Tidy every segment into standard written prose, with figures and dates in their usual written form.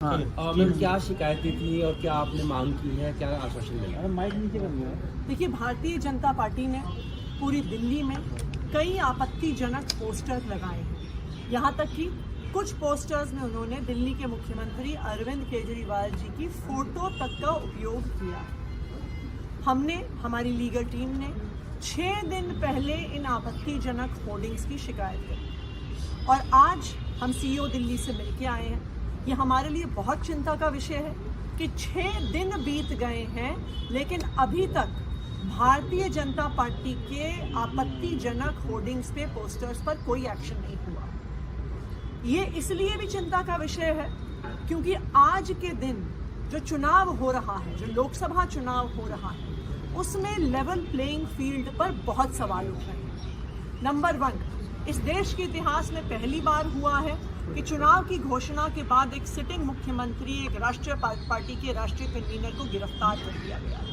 Ma'am क्या शिकायतें थी और क्या आपने मांग की है, क्या आश्वासन मिला? माइक नीचे करना है। देखिए, भारतीय जनता पार्टी ने पूरी दिल्ली में कई आपत्तिजनक पोस्टर लगाए हैं। यहाँ तक कि कुछ पोस्टर्स में उन्होंने दिल्ली के मुख्यमंत्री अरविंद केजरीवाल जी की फोटो तक का उपयोग किया। हमने, हमारी लीगल टीम ने 6 दिन पहले इन आपत्तिजनक होर्डिंग्स की शिकायत की और आज हम सीईओ दिल्ली से मिलके आए हैं। ये हमारे लिए बहुत चिंता का विषय है कि 6 दिन बीत गए हैं लेकिन अभी तक भारतीय जनता पार्टी के आपत्तिजनक होर्डिंग्स पे, पोस्टर्स पर कोई एक्शन नहीं हुआ। ये इसलिए भी चिंता का विषय है क्योंकि आज के दिन जो चुनाव हो रहा है, जो लोकसभा चुनाव हो रहा है, उसमें लेवल प्लेइंग फील्ड पर बहुत सवाल उठ रहे हैं। नंबर 1, इस देश के इतिहास में पहली बार हुआ है कि चुनाव की घोषणा के बाद एक सिटिंग मुख्यमंत्री, एक राष्ट्रीय पार्टी के राष्ट्रीय कन्वीनर को गिरफ्तार कर लिया गया है।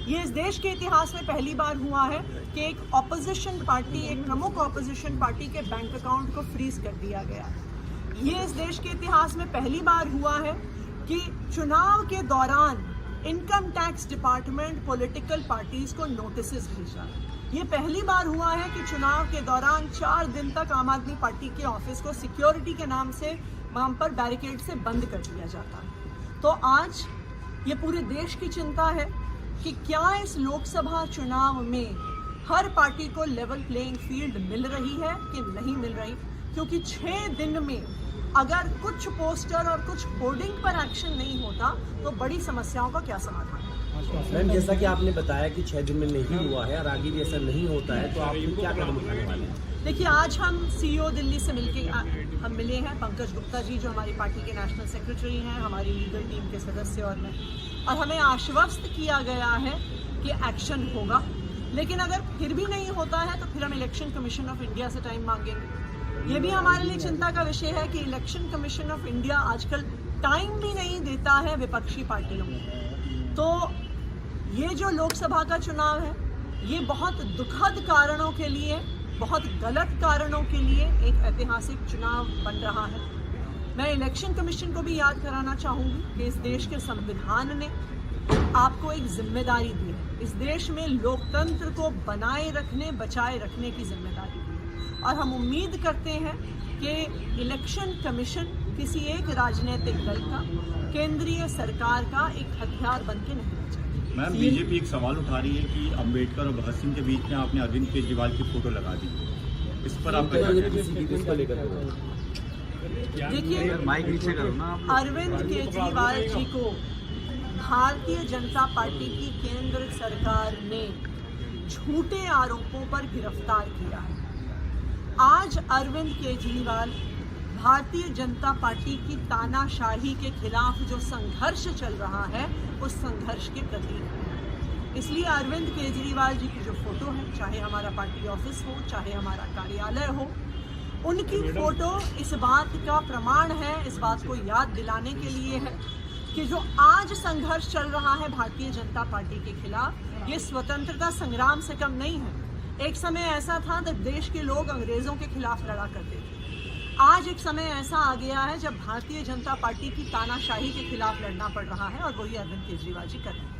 ये इस देश के इतिहास में पहली बार हुआ है कि एक ऑपोजिशन पार्टी, एक प्रमुख ऑपोजिशन पार्टी के बैंक अकाउंट को फ्रीज कर दिया गया है। ये इस देश के इतिहास में पहली बार हुआ है कि चुनाव के दौरान income tax department political parties को नोटिसेस भेजा। ये पहली बार हुआ है कि चुनाव के दौरान 4 दिन तक आम आदमी पार्टी के ऑफिस को सिक्योरिटी के नाम से वहां पर बैरिकेड से बंद कर दिया जाता है। तो आज ये पूरे देश की चिंता है कि क्या इस लोकसभा चुनाव में हर पार्टी को लेवल प्लेइंग फील्ड मिल रही है कि नहीं मिल रही, क्योंकि 6 दिन में अगर कुछ पोस्टर और कुछ होर्डिंग पर एक्शन नहीं होता तो बड़ी समस्याओं का क्या समाधान है। मैम जैसा कि आपने बताया कि 6 दिन में नहीं हुआ है और आगे भी ऐसा नहीं होता है, तो आप क्या कदम उठाने वाले हैं? देखिए, आज हम सीईओ दिल्ली से हम मिले हैं। पंकज गुप्ता जी जो हमारी पार्टी के नेशनल सेक्रेटरी हैं, हमारी लीगल टीम के सदस्य और मैं, और हमें आश्वस्त किया गया है कि एक्शन होगा। लेकिन अगर फिर भी नहीं होता है तो फिर हम इलेक्शन कमीशन ऑफ इंडिया से टाइम मांगेंगे। ये भी हमारे लिए चिंता का विषय है कि इलेक्शन कमीशन ऑफ इंडिया आजकल टाइम भी नहीं देता है विपक्षी पार्टियों को। तो ये जो लोकसभा का चुनाव है, ये बहुत दुखद कारणों के लिए, बहुत गलत कारणों के लिए एक ऐतिहासिक चुनाव बन रहा है। मैं इलेक्शन कमीशन को भी याद कराना चाहूँगी कि इस देश के संविधान ने आपको एक जिम्मेदारी दी है। इस देश में लोकतंत्र को बनाए रखने, बचाए रखने की जिम्मेदारी दी है और हम उम्मीद करते हैं कि इलेक्शन कमीशन किसी एक राजनीतिक दल का, केंद्रीय सरकार का एक हथियार बन के नहीं रह जाए। मैम, बीजेपी एक सवाल उठा रही है कि अंबेडकर और भगत सिंह के बीच में आपने अरविंद केजरीवाल की फोटो लगा दी। इस पर आपका क्या कहना है? देखिए, अरविंद केजरीवाल जी को भारतीय जनता पार्टी की केंद्र सरकार ने झूठे आरोपों पर गिरफ्तार किया है। आज अरविंद केजरीवाल भारतीय जनता पार्टी की तानाशाही के खिलाफ जो संघर्ष चल रहा है, उस संघर्ष के प्रतीक है। इसलिए अरविंद केजरीवाल जी की जो फोटो है, चाहे हमारा पार्टी ऑफिस हो, चाहे हमारा कार्यालय हो, उनकी फोटो इस बात का प्रमाण है, इस बात को याद दिलाने के लिए है कि जो आज संघर्ष चल रहा है भारतीय जनता पार्टी के खिलाफ, ये स्वतंत्रता संग्राम से कम नहीं है। एक समय ऐसा था जब देश के लोग अंग्रेजों के खिलाफ लड़ा करते थे। आज एक समय ऐसा आ गया है जब भारतीय जनता पार्टी की तानाशाही के खिलाफ लड़ना पड़ रहा है और वही अरविंद केजरीवाल जी कर रहे हैं।